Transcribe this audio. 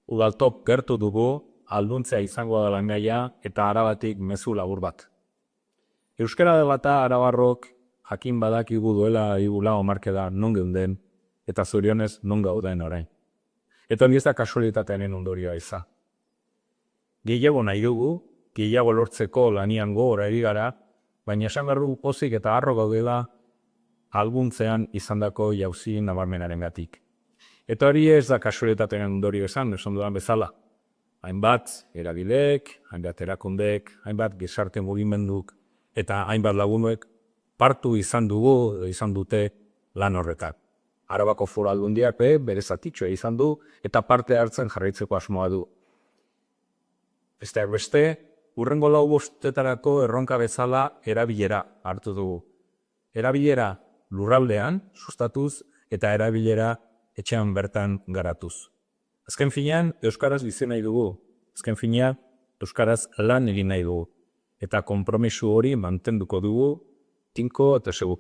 Udaltok gertu dugu, alduntzea izango da langaia eta Arabatik mezu labur bat. Euskara dela eta arabarrok jakin badakigu duela igula omarkeda non geunden eta zorionez non gauden orain. Eta hori ez da kasualitatearen ondorioa iza. Gehiago nahi dugu, gehiago lortzeko lanian gogora eri gara, baina esan behar dugu pozik eta harro gaudela albuntzean izandako jauzi nabarmenarengatik. Eta hori ez da kasualitatearen ondorio esan dudan bezala. Hainbat erabilek, hainbat erakundek, hainbat gizarte mugimenduk eta hainbat lagunek partu izan dute lan horretak. Arabako Foru Aldundiak bere zatitxoa izan du eta parte hartzen jarraitzeko asmoa du. Besteak beste, hurrengo 4 bostetarako erronka bezala erabilera hartu dugu. Erabilera lurraldean sustatuz eta erabilera etxean bertan garatuz. Azken finean, euskaraz bizi nahi dugu. Azken finean, euskaraz lan egin nahi dugu. Eta konpromisu hori mantenduko dugu, tinko eta segu.